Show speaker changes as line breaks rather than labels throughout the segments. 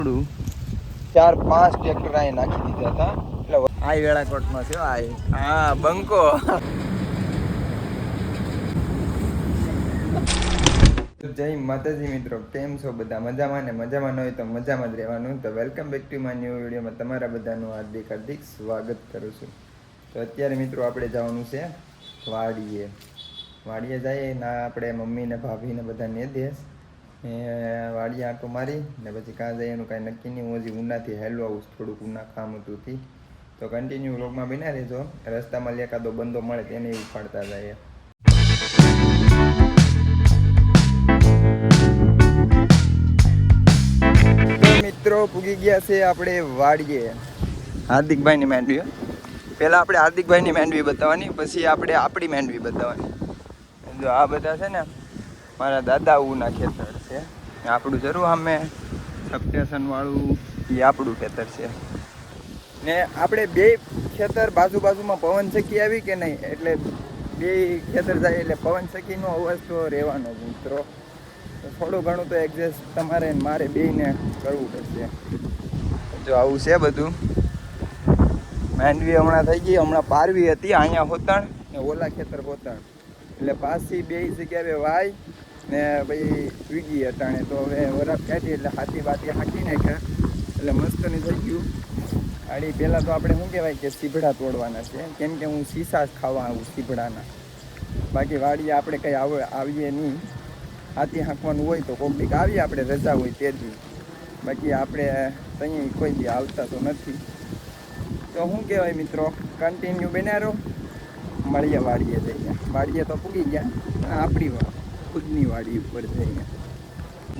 4-5 tractor અહીં નાખી દીધા હતા એટલે આ વેળાકોટમાં છે હા બંકો જય માતાજી મિત્રો, કેમ છો બધા? મજામાં ને? મજામાં ન હોય તો મજામાં જ રહેવાનું. તો welcome back to my new વિડીયોમાં તમારા બધાનું હાર્દિક સ્વાગત કરું છું. તો અત્યારે મિત્રો આપણે જવાનું છે વાડીએ જઈએ ના આપણે મમ્મી ને ભાભી ને બધા ને દેશ વાડીએ આંટો મારી ને પછી કાં જઈએ એનું કાંઈ નક્કી નહીં. હું હજી ઉનાથી હેલવા આવું, થોડુંક ઉના કામ હતું તો કન્ટિન્યુ વ્લોગમાં બના રહેજો. રસ્તામાં એકાદો બંદો મળે તેને ઉપાડતા જઈએ. મિત્રો પૂગી ગયા છે આપણે વાડીએ. હાર્દિકભાઈની માંડવી, પહેલાં આપણે હાર્દિકભાઈની માંડવી બતાવવાની, પછી આપણે આપણી માંડવી બતાવવાની. જો આ બધા છે ને મારા દાદાઓના ખેતર છે. આપણું જરૂર અમે સબસ્ટેશનવાળું એ આપણું ખેતર છે ને આપણે બે ખેતર બાજુમાં પવન સખી આવી કે નહીં, એટલે બે ખેતર જાય એટલે પવન સખીનો અવાજ તો રહેવાનો જ મિત્રો. થોડું ઘણું તો એડજસ્ટ તમારે મારે બેયને કરવું પડશે. જો આવું છે બધું. માંડવી હમણાં થઈ ગઈ, હમણાં પારવી હતી અહીંયા હોતણ ને ઓલા ખેતર હોતણ, એટલે પાછી બે જગ્યાએ વાય ને ભાઈ વીગી હટાણે. તો હવે વરાપ કાઢી એટલે હાથી બાતી હાંકી નાખ્યા એટલે મસ્તની થઈ ગયું. આડી પહેલાં તો આપણે શું કહેવાય કે સીભડા તોડવાના છે, કેમ કે હું શીશા જ ખાવા આવું સીભડાના. બાકી વાડીએ આપણે કંઈ આવીએ નહીં. હાથી હાંકવાનું હોય તો કોઈક દીક આવીએ આપણે, રજા હોય તે દી. બાકી આપણે ત્યાં કોઈ દી આવતા તો નથી. તો શું કહેવાય મિત્રો, કન્ટિન્યુ બનારો મળીએ વાડીએ જઈએ. વાડીએ તો પૂગી ગયા, આપણી ખુદની વાડી ઉપર જઈએ.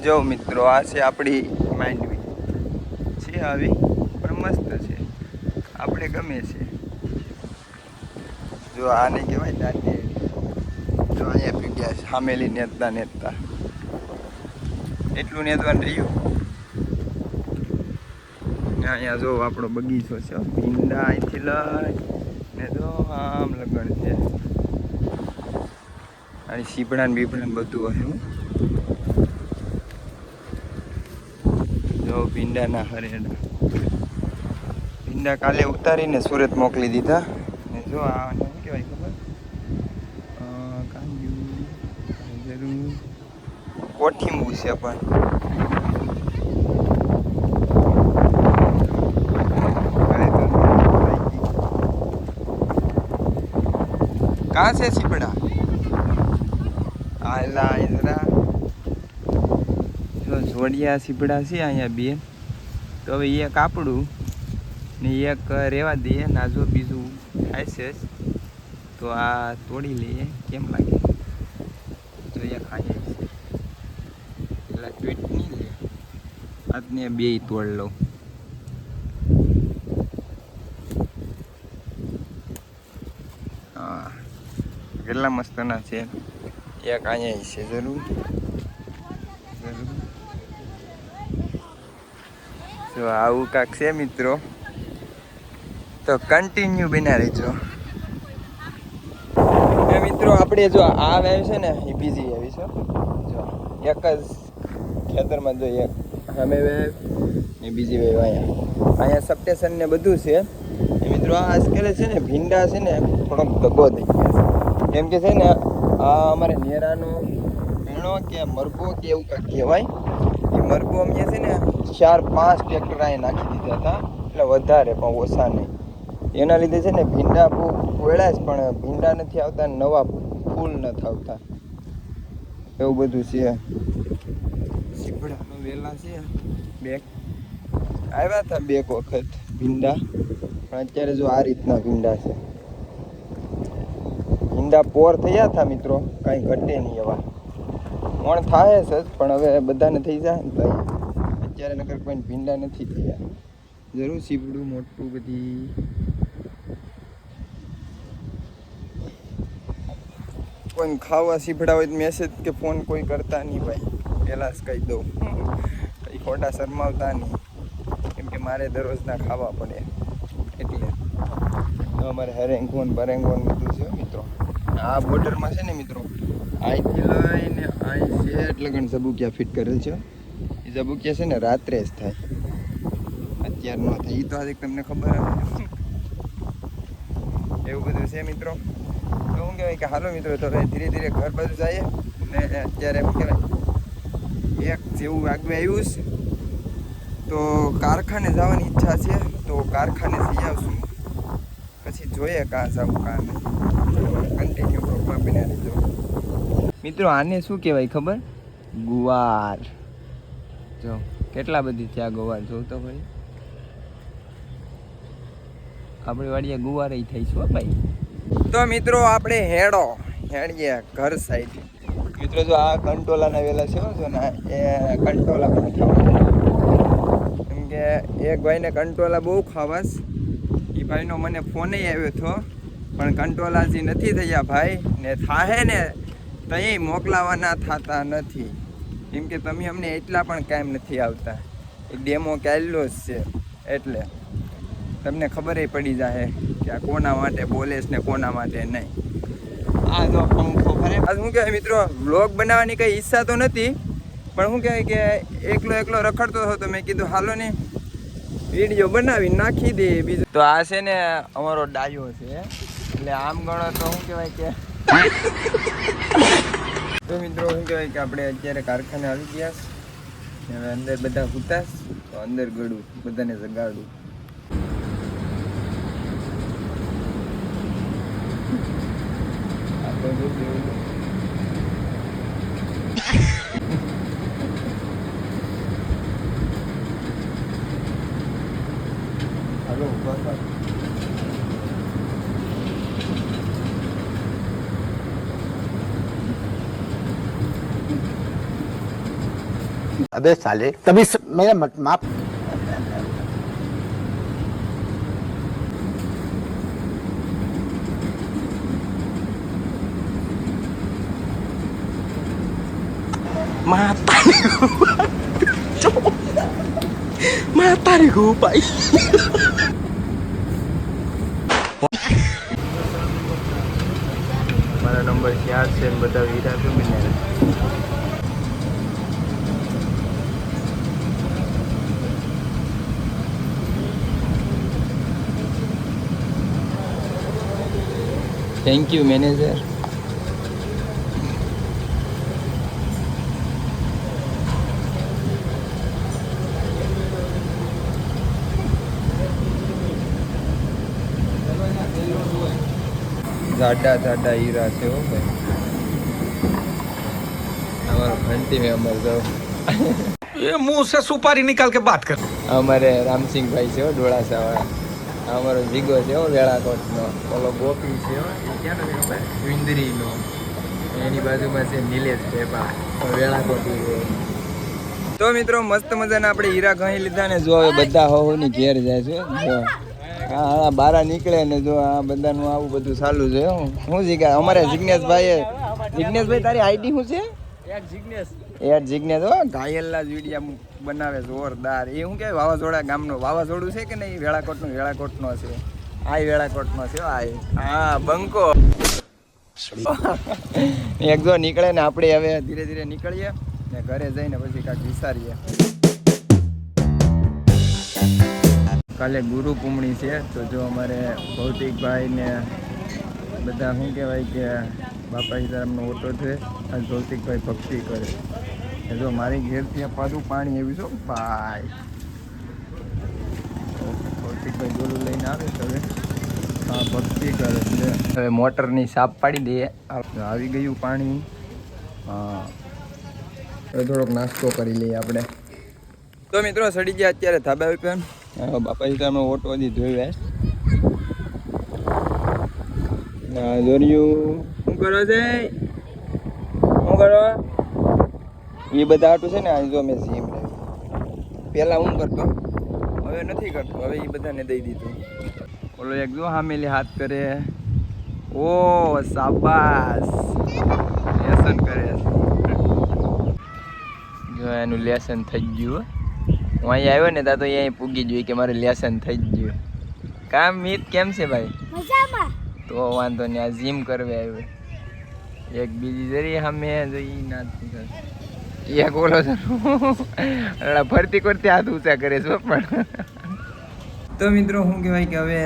જો મિત્રો આ છે આપણી માંડવી છે, આવી પણ મસ્ત છે, આપણે ગમે છે. જો આને કહેવાય દાંડી. જો અહીંયા પીગ્યા છે સામેલી નેતા એટલું નેતવાનું રહ્યું. અહીંયા જો આપણો બગીચો છે, ભીંડા અહીંથી લઈને જો આમ લગણ છે. અને સીપડાને બીપડાને બધું હોય. જો ભીંડાના હરેડા, ભીંડા કાલે ઉતારીને સુરત મોકલી દીધા. ને જો આ શું કહેવાય ખબર, જરૂર કોઠીંબુ છે પણ કાં છે સીપડા આલા જરા. જો જોડિયા સીપડા છે અહીંયા બે. તો હવે એક આપણું ને એક રહેવા દઈએ. ના જો બીજું થાય છે તો આ તોડી લઈએ, કેમ લાગે? જો એક ખાઈએ છે એટલે ટ્વીટ નહીં લે, આજને બે તોડ લઉં. હા કેટલા મસ્તના છે. એક અહીંયા છે, જરૂર. જો આવું કાંક છે મિત્રો, તો કન્ટિન્યુ બના રહેજો. મિત્રો આપણે જો આ વાવી છે ને એ બીજી આવી છે. જો એક જ ખેતરમાં જો એક સામે વાવ ને બીજી વાવ અહીંયા સબસ્ટેશન ને બધું છે. મિત્રો આ આજકાલ છે ને ભીંડા છે ને થોડોક દગો થઈ ગયા છે, કેમ કે છે ને આ અમારે નેરાનો ભીણો કે મરબો કે એવું કાંઈક કહેવાય. એ મરબો અમે છે ને 4-5 ટ્રેક્ટર અહીં નાખી દીધા હતા, એટલે વધારે પણ ઓછા નહીં. એના લીધે છે ને ભીંડા બહુ વેળાય છે, પણ ભીંડા નથી આવતા, નવા ફૂલ નથી આવતા, એવું બધું છે. સીપડાનો વેલા છે બે આવ્યા હતા, બે વખત ભીંડા, પણ અત્યારે જો આ રીતના ભીંડા છે. ભીંડા પોર થયા હતા મિત્રો, કાંઈ ઘટે નહીં એવા. મણ થાય છે પણ હવે બધાને થઈ જાય ને તો અત્યારે નગર કોઈ ભીંડા નથી થયા. જરૂર સીપડું મોટું બધી. કોઈ ખાવા સીપડા હોય તો મેસેજ કે ફોન કોઈ કરતા નહીં ભાઈ, પહેલાં જ કહી દઉં. કંઈ ખોટા શરમાવતા નહીં, કેમ કે મારે દરરોજના ખાવા પડે એટલે. તો અમારે હરેંગોન બરેંગોન બધું છે મિત્રો. આ બોર્ડરમાં છે ને મિત્રો, અહીંથી લઈને અહીં છે એટલે ઘણ ઝબુકિયા ફિટ કરેલ છે. એ ઝબુકિયા છે ને રાત્રે જ થાય, અત્યારે ન થાય એ તો આજે તમને ખબર હશે. એવું બધું છે મિત્રો. તો શું કહેવાય કે હાલો મિત્રો તો હવે ધીરે ધીરે ઘર બાજુ જઈએ ને અત્યારે શું કહેવાય એક જેવું આગળ આવ્યું છે તો કારખાને જવાની ઈચ્છા છે તો કારખાને જઈ આવશું પછી જોઈએ કાં જવું કાં નહીં. કન્ટિન્યુ બ્લોગમાં બન્યા રહેજો મિત્રો. આને શું કહેવાય ખબર? ગુવાર. જો કેટલા બધી ત્યાં ગુવાર જોઉં તો ભાઈ આપણી વાડીએ ગુવાર થઈ છે ભાઈ. તો મિત્રો આપણે હેડીએ ઘર સાઈડ. મિત્રો જો આ કંટોલાના વેલા છે જો ને એ કંટોલા પણ ખાવા કેમ કે એક ભાઈને કંટોલા બહુ ખાવાસ. એ ભાઈનો મને ફોન આવ્યો હતો પણ કંટોલા હજી નથી થયા ભાઈ ને થાહે ને તઈ મોકલાવાના થતા નથી કેમ કે તમે અમને એટલા પણ કાયમ નથી આવતા. એક ડેમો કાઢલો જ છે એટલે તમને ખબર પડી જાય કે આ કોના માટે બોલે છે ને કોના માટે નહીં. આ જો પંખો ફરે. આ શું કહેવાય મિત્રો વ્લોગ બનાવવાની કંઈ ઈચ્છા તો નથી પણ શું કહેવાય કે એકલો રખડતો હતો તો મેં કીધું હાલો ને વિડીયો બનાવી નાખી દે. બીજું તો આ છે ને અમારો ડાયો છે એટલે આમ ગણો તો શું કહેવાય કે તો મિત્રો શું કહેવાય કે આપણે અત્યારે કારખાને આવી ગયા હવે અંદર બધા ઉતાસ તો અંદર ગળું બધાને જગાડું.
अबे साले तभी मेरा माफ mata nih gue pak.
મારા નંબર 4 છે બધા વીરા તો બને. Thank you manager. જાડા હીરા છે હો ભાઈ. हमारा घंटी में अमर जाओ
ये मुंह से सुपारी निकाल के बात कर.
અમારે રામસિંહ ભાઈ છે ડોળાસા વાળા. અમારો જીગો છે વેળાકોટ નો. ઓલો ગોપી છે એ ક્યાંનો છે ખબર? વિંદરી નો. એની બાજુમાં છે નિલેશ પેપા વેળાકોટ. તો મિત્રો મસ્ત મજાના આપણે હીરા ઘણી લીધા ને જો હવે બધા હોની ઘેર જાય છે. જો હા બારા નીકળે ને જો આ બધાનું આવું બધું ચાલુ છે. શું જીગા અમારે જિગ્નેશભાઈ તારી આઈડી શું છે? એડ જિગ્નેશ હો ઘાયલના જ વિડીયો બનાવે જોરદાર. એ શું કે વાવાઝોડા ગામનો વાવાઝોડું છે કે નહીં? વેળાકોટનો છે. આ વેળાકોટનો છે. હા બંકો એક જો નીકળે ને આપણે હવે ધીરે ધીરે નીકળીએ ને ઘરે જઈને પછી કાંઈક વિચારીએ. કાલે ગુરુ પૂમણી છે તો જો અમારે ભૌતિકભાઈ ને બધા શું કહેવાય કે બાપા સીતારામનો ઓટો છે અને ભૌતિકભાઈ ભક્તિ કરે. જો મારી ઘેરથી પાછું પાણી આવ્યું છે ભાઈ. ભૌતિકભાઈ ગોલું લઈને આવે છે હવે. હા ભક્તિ કરે છે. હવે મોટરની સાપ પાડી દઈએ. આવી ગયું પાણી. હા હવે થોડોક નાસ્તો કરી લઈએ આપણે. તો મિત્રો સડી ગયા અત્યારે ધાબા ઉપર. બાપા સીતારામનો ઓટો હજી જોયું જોર્યું. શું કરો છે? શું કરો? એ બધા આટું છે ને આ જો મેં સીમ પહેલાં હું કરતો હવે નથી કરતો. હવે એ બધાને દઈ દીધું. ઓલો એક જો હામેલી હાથ કરે. ઓ શાબાશ લેસન કરે. જો એનું લેસન થઈ ગયું. હું અહીંયા આવ્યો ને તા તો અહીંયા પૂગી જોઈએ કે મારે લેસન થઈ જ ગયું. કામ મીત કેમ છે ભાઈ? મજામાં. તો વાંધો નહીં. આ જીમ કરવા આવ્યો. એક બીજી જરી સામે જોઈ ના એક ઓલો છે ફરતી કરતી હાથ ઊંચા કરે છે પણ તો મિત્રો શું કહેવાય કે હવે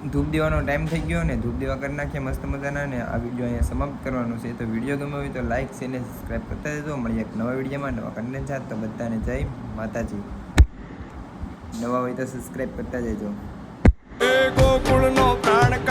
ધૂપ દેવાનો ટાઈમ થઈ ગયો ને ધૂપ દેવા કરી નાખીએ મસ્ત મજાના ને આ વિડીયો અહીંયા સમાપ્ત કરવાનો છે તો વિડીયો ગમે હોય તો લાઈક શેર ને સબસ્ક્રાઈબ કરતા જજો મળીએ એક નવા વિડીયોમાં નવા કન્ટેન્ટ સાથે તો બધાને જય માતાજી નવા હોય તો સબસ્ક્રાઈબ કરતા જજો
ગોકુળનો પ્રાણ